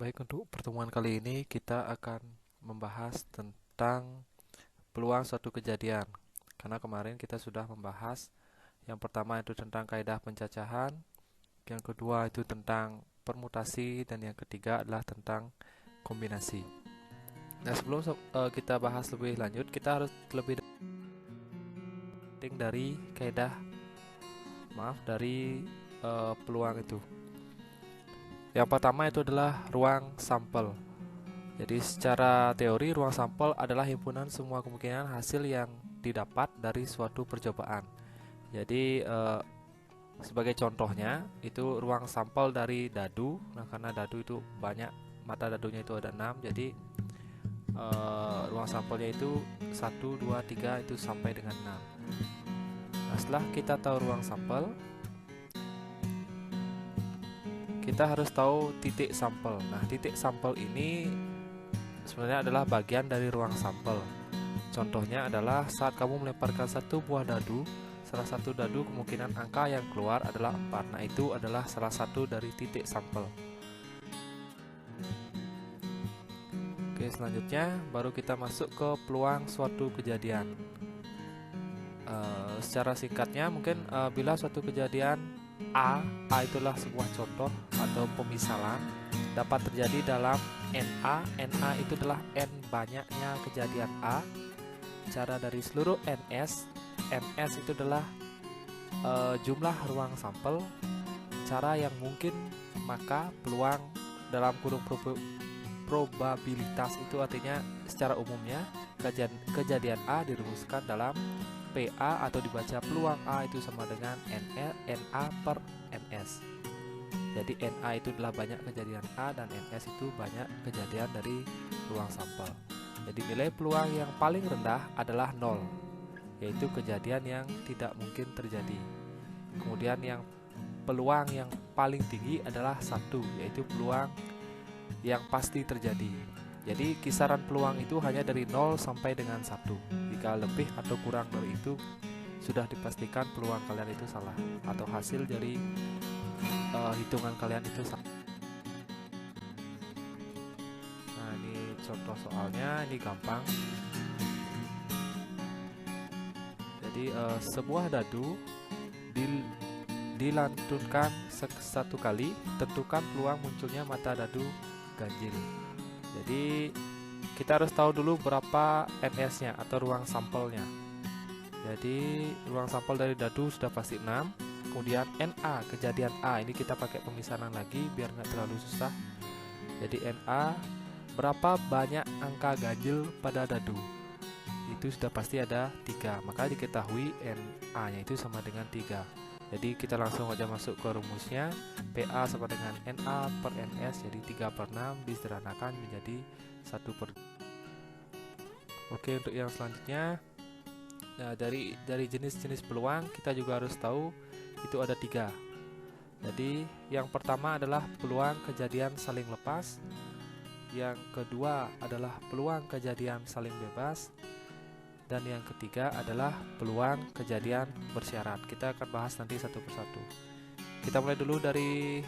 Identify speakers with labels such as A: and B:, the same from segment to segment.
A: Baik, untuk pertemuan kali ini kita akan membahas tentang peluang suatu kejadian. Karena kemarin kita sudah membahas yang pertama itu tentang kaidah pencacahan, yang kedua itu tentang permutasi, dan yang ketiga adalah tentang kombinasi. Nah, sebelum kita bahas lebih lanjut, kita harus lebih penting dari kaidah, dari peluang itu. Yang pertama itu adalah ruang sampel. Jadi secara teori ruang sampel adalah himpunan semua kemungkinan hasil yang didapat dari suatu percobaan. Jadi sebagai contohnya itu ruang sampel dari dadu. Nah, karena dadu itu banyak, mata dadunya itu ada 6. Jadi ruang sampelnya itu 1, 2, 3 itu sampai dengan 6. Nah, setelah kita tahu ruang sampel, kita harus tahu titik sampel. Nah, titik sampel ini sebenarnya adalah bagian dari ruang sampel. Contohnya adalah saat kamu melemparkan satu buah dadu, salah satu dadu kemungkinan angka yang keluar adalah 4. Nah, itu adalah salah satu dari titik sampel. Oke, selanjutnya baru kita masuk ke peluang suatu kejadian. Secara singkatnya mungkin bila suatu kejadian A itulah sebuah contoh atau pemisalan dapat terjadi dalam NA itu adalah N banyaknya kejadian A. Cara dari seluruh NS itu adalah jumlah ruang sampel. Cara yang mungkin, maka peluang dalam kurung probabilitas itu artinya secara umumnya kejadian A dirumuskan dalam PA atau dibaca peluang A itu sama dengan NA per NS. Jadi NA itu adalah banyak kejadian A dan NS itu banyak kejadian dari ruang sampel. Jadi nilai peluang yang paling rendah adalah 0, yaitu kejadian yang tidak mungkin terjadi. Kemudian yang peluang yang paling tinggi adalah 1, yaitu peluang yang pasti terjadi. Jadi kisaran peluang itu hanya dari 0 sampai dengan 1. Jika lebih atau kurang dari itu, sudah dipastikan peluang kalian itu salah atau hasil dari hitungan kalian itu salah. Nah, ini contoh soalnya, ini gampang. Jadi sebuah dadu dilantunkan satu kali, tentukan peluang munculnya mata dadu ganjil. Jadi kita harus tahu dulu berapa NS-nya atau ruang sampelnya. Jadi ruang sampel dari dadu sudah pasti 6. Kemudian NA, kejadian A, ini kita pakai pemisahan lagi biar nggak terlalu susah. Jadi NA, berapa banyak angka ganjil pada dadu? Itu sudah pasti ada 3. Maka diketahui NA-nya itu sama dengan 3. Jadi kita langsung aja masuk ke rumusnya. PA sama dengan NA per NS, jadi 3 per 6 disederhanakan menjadi 1 per. Oke, untuk yang selanjutnya, nah, dari jenis-jenis peluang kita juga harus tahu itu ada 3. Jadi yang pertama adalah peluang kejadian saling lepas, yang kedua adalah peluang kejadian saling bebas, dan yang ketiga adalah peluang kejadian bersyarat. Kita akan bahas nanti satu persatu. Kita mulai dulu dari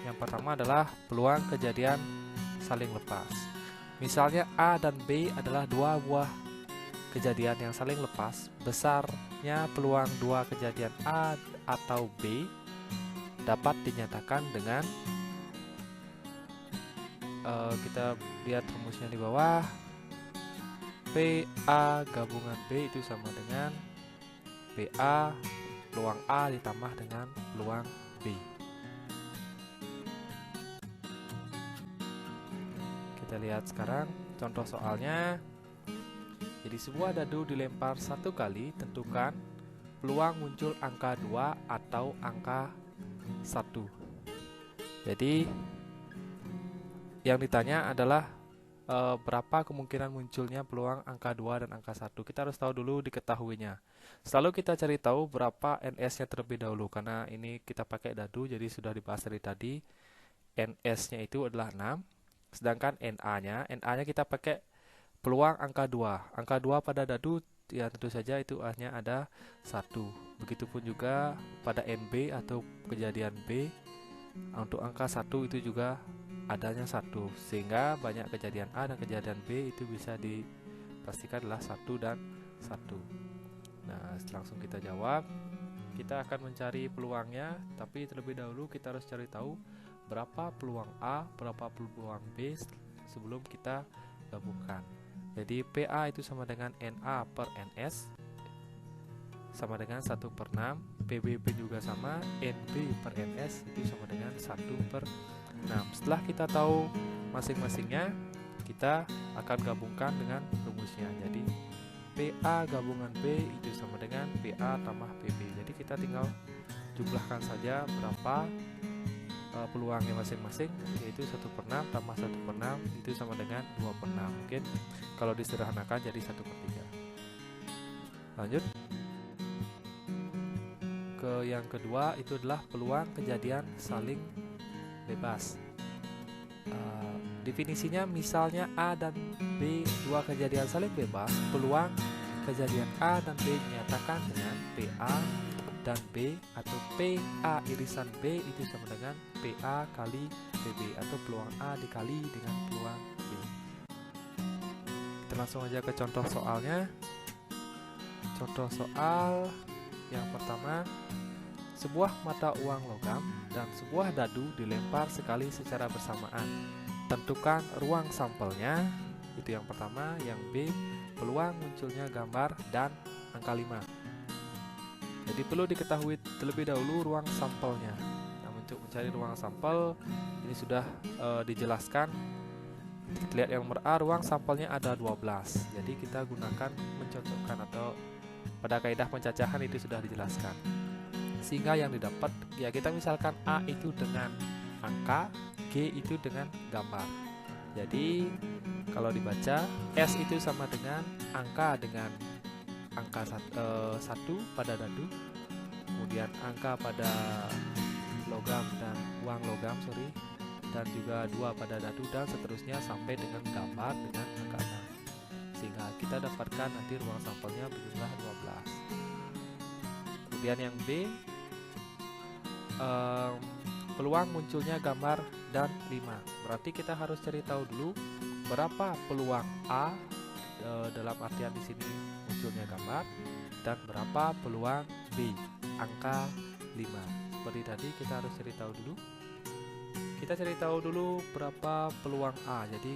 A: yang pertama adalah peluang kejadian saling lepas. Misalnya A dan B adalah 2 buah kejadian yang saling lepas. Besarnya peluang 2 kejadian A atau B dapat dinyatakan dengan kita lihat rumusnya di bawah. PA gabungan B itu sama dengan PA peluang A ditambah dengan peluang B. Kita lihat sekarang contoh soalnya. Jadi sebuah dadu dilempar 1 kali, tentukan peluang muncul angka 2 atau angka 1. Jadi yang ditanya adalah berapa kemungkinan munculnya peluang angka 2 dan angka 1. Kita harus tahu dulu diketahuinya. Selalu kita cari tahu berapa NS-nya terlebih dahulu, karena ini kita pakai dadu, jadi sudah dibahas dari tadi. NS-nya itu adalah 6, sedangkan NA-nya kita pakai peluang angka 2. Angka 2 pada dadu ya tentu saja itu hanya ada 1. Begitupun juga pada NB atau kejadian B. Untuk angka 1 itu juga adanya satu, sehingga banyak kejadian A dan kejadian B itu bisa dipastikan adalah 1 dan 1. Nah, langsung kita jawab. Kita akan mencari peluangnya, tapi terlebih dahulu kita harus cari tahu berapa peluang A, berapa peluang B sebelum kita gabungkan. Jadi PA itu sama dengan NA per NS sama dengan 1/6, PB juga sama, NB per NS itu sama dengan 1/6. Setelah kita tahu masing-masingnya, kita akan gabungkan dengan rumusnya. Jadi PA gabungan B itu sama dengan PA tambah PB. Jadi kita tinggal jumlahkan saja berapa peluangnya masing-masing, yaitu 1/6 tambah 1/6 itu sama dengan 2/6. Mungkin kalau disederhanakan jadi 1/3. Lanjut ke yang kedua, itu adalah peluang kejadian saling bebas. Definisinya misalnya A dan B dua kejadian saling bebas, peluang kejadian A dan B dinyatakan dengan PA dan B atau PA irisan B itu sama dengan PA kali PB, atau peluang A dikali dengan peluang B. Kita langsung aja ke contoh soalnya. Contoh soal yang pertama, sebuah mata uang logam dan sebuah dadu dilempar sekali secara bersamaan. Tentukan ruang sampelnya, itu yang pertama. Yang B, peluang munculnya gambar dan angka 5. Jadi perlu diketahui terlebih dahulu ruang sampelnya. Nah, untuk mencari ruang sampel ini sudah dijelaskan. Kita lihat yang nomor A, ruang sampelnya ada 12. Jadi kita gunakan mencocokkan, atau pada kaidah pencacahan itu sudah dijelaskan. Sehingga yang didapat, ya kita misalkan A itu dengan angka, G itu dengan gambar. Jadi kalau dibaca, S itu sama dengan angka angka 1 pada dadu, kemudian angka pada logam dan uang logam, dan juga 2 pada dadu, dan seterusnya sampai dengan gambar dengan angka 6. Sehingga kita dapatkan nanti ruang sampelnya berjumlah 12. Kemudian yang B, peluang munculnya gambar dan 5. Berarti kita harus cari tahu dulu berapa peluang A, dalam artian di sini munculnya gambar, dan berapa peluang B, angka 5. Seperti tadi kita harus cari tahu dulu. Kita cari tahu dulu berapa peluang A. Jadi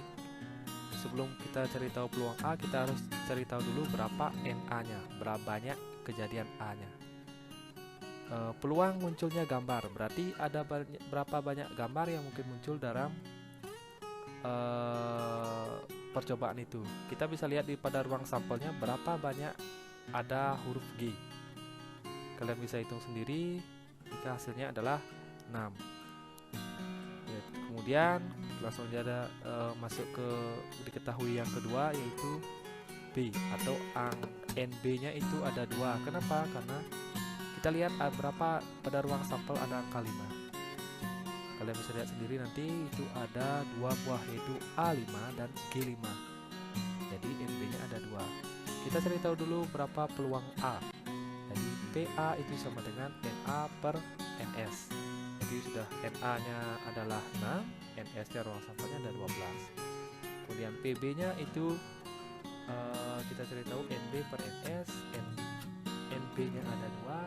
A: sebelum kita cari tahu peluang A, kita harus cari tahu dulu berapa NA-nya, berapa banyak kejadian A-nya. Peluang munculnya gambar, berarti ada berapa banyak gambar yang mungkin muncul dalam percobaan itu. Kita bisa lihat pada ruang sampelnya berapa banyak ada huruf G. Kalian bisa hitung sendiri jika hasilnya adalah 6. Ya, kemudian langsung aja masuk ke diketahui yang kedua, yaitu B atau NB-nya itu ada 2. Kenapa? Karena kita lihat berapa pada ruang sampel ada angka 5. Kalian bisa lihat sendiri nanti itu ada 2 buah, yaitu A5 dan G5. Jadi NB-nya ada 2. Kita cari tahu dulu berapa peluang A. Jadi PA itu sama dengan NA per NS. Jadi sudah NA-nya adalah 6, NS-nya ruang sampelnya ada 12. Kemudian PB-nya itu kita cari tahu NB per NS, NB-nya ada 2,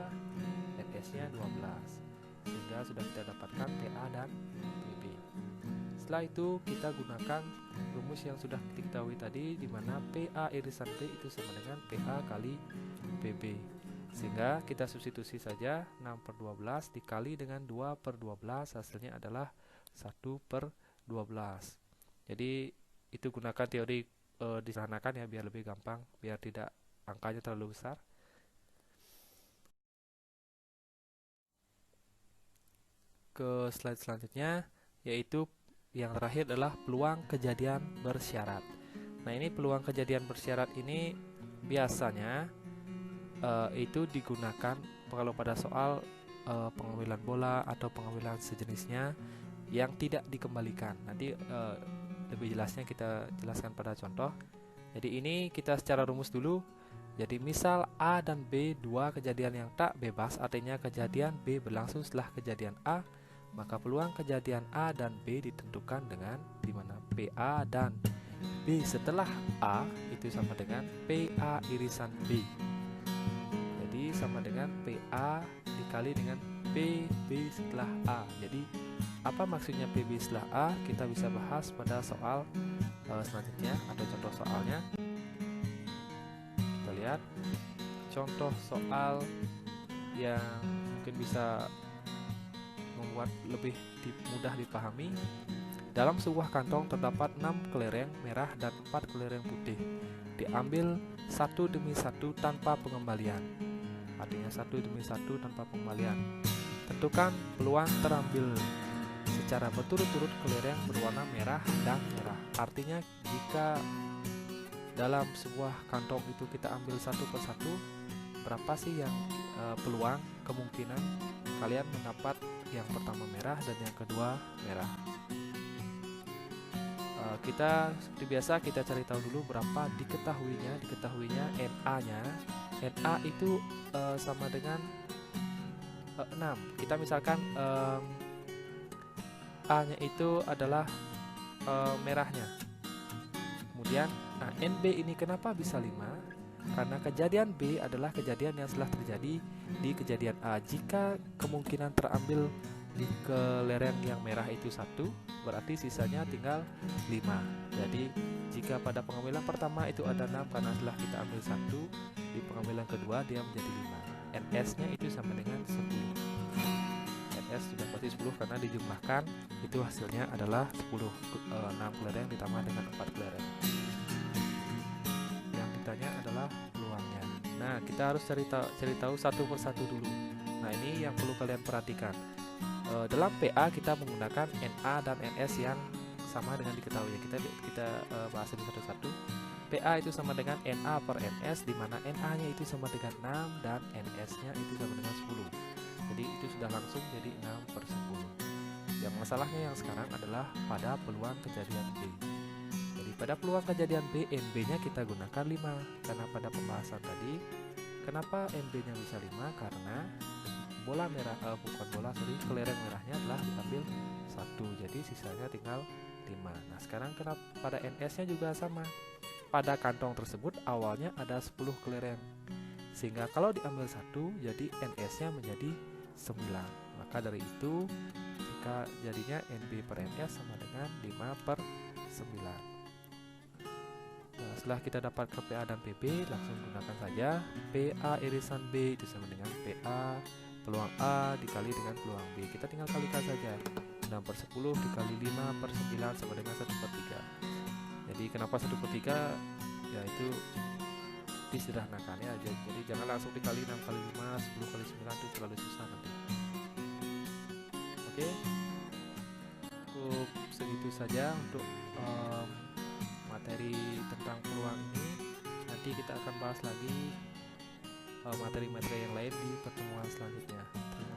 A: NS-nya 12. Sehingga sudah kita dapatkan PA dan PB. Setelah itu kita gunakan rumus yang sudah diketahui tadi, di mana PA irisan B itu sama dengan PA kali PB. Sehingga kita substitusi saja 6/12 dikali dengan 2/12, hasilnya adalah 1/12. Jadi itu gunakan teori disederhanakan ya, biar lebih gampang, biar tidak angkanya terlalu besar. Ke slide selanjutnya, yaitu yang terakhir adalah peluang kejadian bersyarat. Nah, ini peluang kejadian bersyarat ini biasanya itu digunakan kalau pada soal pengambilan bola atau pengambilan sejenisnya yang tidak dikembalikan. Nanti lebih jelasnya kita jelaskan pada contoh. Jadi ini kita secara rumus dulu. Jadi misal A dan B dua kejadian yang tak bebas, artinya kejadian B berlangsung setelah kejadian A, maka peluang kejadian A dan B ditentukan dengan di mana PA dan B setelah A itu sama dengan PA irisan B. Jadi sama dengan PA dikali dengan PB setelah A. Jadi apa maksudnya PB setelah A? Kita bisa bahas pada soal selanjutnya atau contoh soalnya. Kita lihat contoh soal yang mungkin bisa membuat lebih mudah dipahami. Dalam sebuah kantong terdapat 6 kelereng merah dan 4 kelereng putih. Diambil satu demi satu tanpa pengembalian. Artinya satu demi satu tanpa pengembalian. Tentukan peluang terambil secara berturut-turut kelereng berwarna merah dan merah. Artinya jika dalam sebuah kantong itu kita ambil satu persatu, berapa sih yang peluang kemungkinan kalian mendapat yang pertama merah dan yang kedua merah. Kita seperti biasa kita cari tahu dulu berapa diketahuinya NA-nya. NA itu sama dengan 6. Kita misalkan A-nya itu adalah merahnya. Kemudian NB ini kenapa bisa 5? Karena kejadian B adalah kejadian yang setelah terjadi di kejadian A. Jika kemungkinan terambil di kelereng yang merah itu 1, berarti sisanya tinggal 5. Jadi jika pada pengambilan pertama itu ada 6 karena setelah kita ambil 1, di pengambilan kedua dia menjadi 5. NS-nya itu sama dengan 10. NS sudah pasti 10 karena dijumlahkan itu hasilnya adalah 10. 6 kelereng ditambah dengan 4 kelereng. Yang ditanya adalah peluangnya. Nah, kita harus cari tahu satu persatu dulu. Nah, ini yang perlu kalian perhatikan. Dalam PA kita menggunakan NA dan NS yang sama dengan diketahui. Kita bahas ini satu-satu. PA itu sama dengan NA per NS, di mana NA-nya itu sama dengan 6 dan NS-nya itu sama dengan 10. Jadi itu sudah langsung jadi 6 per 10. Yang masalahnya yang sekarang adalah pada peluang kejadian B. Jadi pada peluang kejadian B, NB-nya kita gunakan 5. Karena pada pembahasan tadi, kenapa NB-nya bisa 5? Karena kelereng merahnya telah diambil 1. Jadi sisanya tinggal 5. Nah, sekarang kenapa pada NS-nya juga sama. Pada kantong tersebut awalnya ada 10 kelereng. Sehingga kalau diambil 1, jadi NS-nya menjadi 9. Maka dari itu jika jadinya NB per NS sama dengan 5 per 9. Nah, setelah kita dapat ke PA dan PB, langsung gunakan saja PA irisan B itu sama dengan PA peluang A dikali dengan peluang B. Kita tinggal kalikan saja. 6 per 10 dikali 5 per 9 sama dengan 1 per 3. Jadi kenapa 1 per 3? Yaitu disederhanakan ya. Jadi jangan langsung dikali 6 kali 5, 10 kali 9 itu terlalu susah nanti. Oke, cukup segitu saja untuk materi tentang peluang ini. Nanti kita akan bahas lagi materi-materi yang lain di pertemuan selanjutnya. Terima